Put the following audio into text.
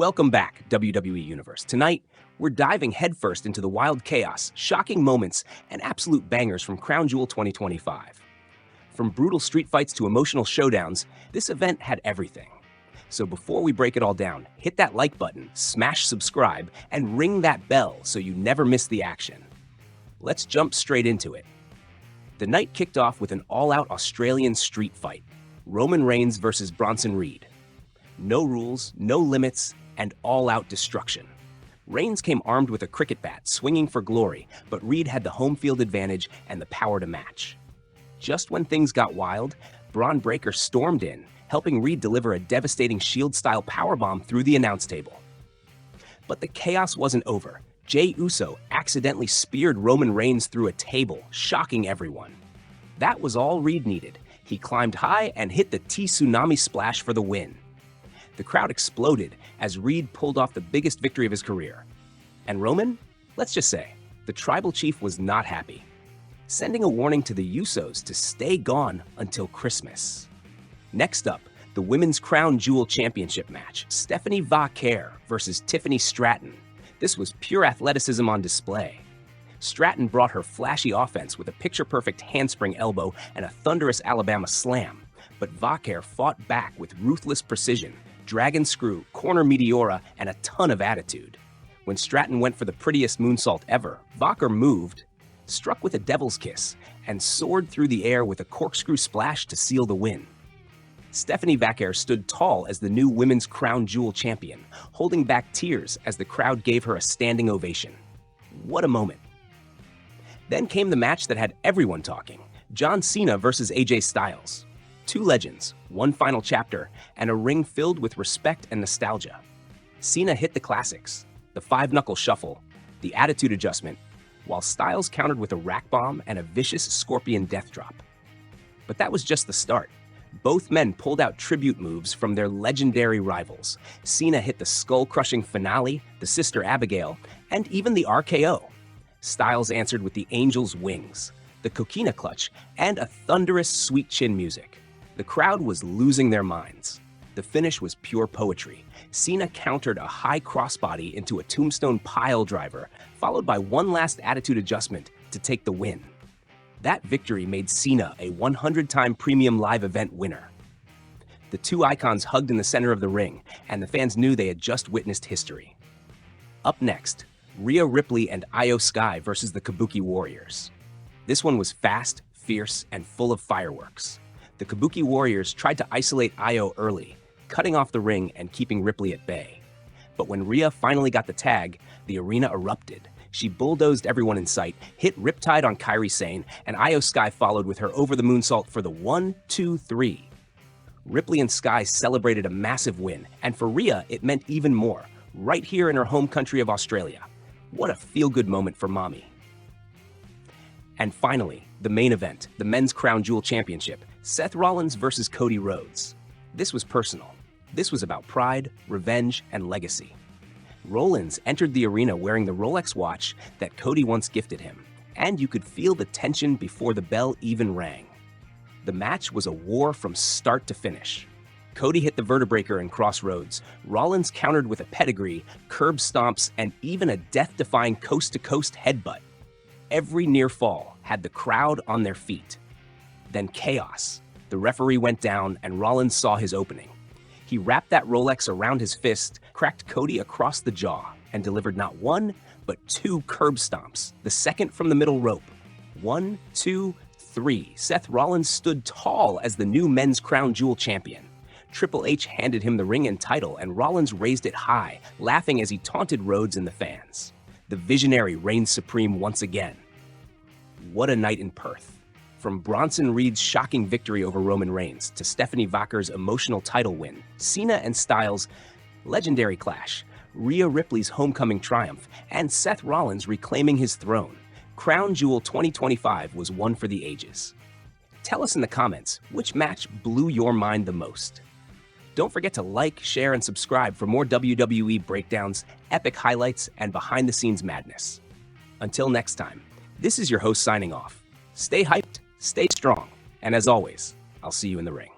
Welcome back, WWE Universe. Tonight, we're diving headfirst into the wild chaos, shocking moments, and absolute bangers from Crown Jewel 2025. From brutal street fights to emotional showdowns, this event had everything. So before we break it all down, hit that like button, smash subscribe, and ring that bell so you never miss the action. Let's jump straight into it. The night kicked off with an all-out Australian street fight. Roman Reigns versus Bronson Reed. No rules, no limits, and all-out destruction. Reigns came armed with a cricket bat, swinging for glory, but Reed had the home field advantage and the power to match. Just when things got wild, Braun Breaker stormed in, helping Reed deliver a devastating Shield-style powerbomb through the announce table. But the chaos wasn't over. Jey Uso accidentally speared Roman Reigns through a table, shocking everyone. That was all Reed needed. He climbed high and hit the T-Tsunami Splash for the win. The crowd exploded as Reed pulled off the biggest victory of his career. And Roman? Let's just say, the tribal chief was not happy, sending a warning to the Usos to stay gone until Christmas. Next up, the Women's Crown Jewel Championship match, Stephanie Vaquer versus Tiffany Stratton. This was pure athleticism on display. Stratton brought her flashy offense with a picture-perfect handspring elbow and a thunderous Alabama slam, but Vaquer fought back with ruthless precision, dragon screw, corner meteora, and a ton of attitude. When Stratton went for the prettiest moonsault ever, Vaquer moved, struck with a devil's kiss, and soared through the air with a corkscrew splash to seal the win. Stephanie Vaquer stood tall as the new Women's Crown Jewel champion, holding back tears as the crowd gave her a standing ovation. What a moment. Then came the match that had everyone talking, John Cena versus AJ Styles. Two legends, one final chapter, and a ring filled with respect and nostalgia. Cena hit the classics, the five-knuckle shuffle, the attitude adjustment, while Styles countered with a rack bomb and a vicious scorpion death drop. But that was just the start. Both men pulled out tribute moves from their legendary rivals. Cena hit the skull-crushing finale, the Sister Abigail, and even the RKO. Styles answered with the Angel's Wings, the Coquina Clutch, and a thunderous sweet chin music. The crowd was losing their minds. The finish was pure poetry. Cena countered a high crossbody into a tombstone pile driver, followed by one last attitude adjustment to take the win. That victory made Cena a 100-time premium live event winner. The two icons hugged in the center of the ring, and the fans knew they had just witnessed history. Up next, Rhea Ripley and Io Sky versus the Kabuki Warriors. This one was fast, fierce, and full of fireworks. The Kabuki Warriors tried to isolate Io early, cutting off the ring and keeping Ripley at bay. But when Rhea finally got the tag, the arena erupted. She bulldozed everyone in sight, hit Riptide on Kairi Sane, and Io Sky followed with her over-the-moonsault for the 1, 2, 3. Ripley and Sky celebrated a massive win, and for Rhea, it meant even more, right here in her home country of Australia. What a feel-good moment for Mommy. And finally, the main event, the Men's Crown Jewel Championship, Seth Rollins versus Cody Rhodes. This was personal. This was about pride, revenge, and legacy. Rollins entered the arena wearing the Rolex watch that Cody once gifted him, and you could feel the tension before the bell even rang. The match was a war from start to finish. Cody hit the vertebreaker and Crossroads. Rollins countered with a pedigree, curb stomps, and even a death-defying coast-to-coast headbutt. Every near fall had the crowd on their feet. Then chaos. The referee went down and Rollins saw his opening. He wrapped that Rolex around his fist, cracked Cody across the jaw, and delivered not one, but two curb stomps, the second from the middle rope. 1, 2, 3. Seth Rollins stood tall as the new Men's Crown Jewel champion. Triple H handed him the ring and title, and Rollins raised it high, laughing as he taunted Rhodes and the fans. The visionary reigned supreme once again. What a night in Perth. From Bronson Reed's shocking victory over Roman Reigns to Stephanie Vaquer's emotional title win, Cena and Styles' legendary clash, Rhea Ripley's homecoming triumph, and Seth Rollins reclaiming his throne, Crown Jewel 2025 was one for the ages. Tell us in the comments which match blew your mind the most. Don't forget to like, share, and subscribe for more WWE breakdowns, epic highlights, and behind-the-scenes madness. Until next time, this is your host signing off. Stay hyped, stay strong, and as always, I'll see you in the ring.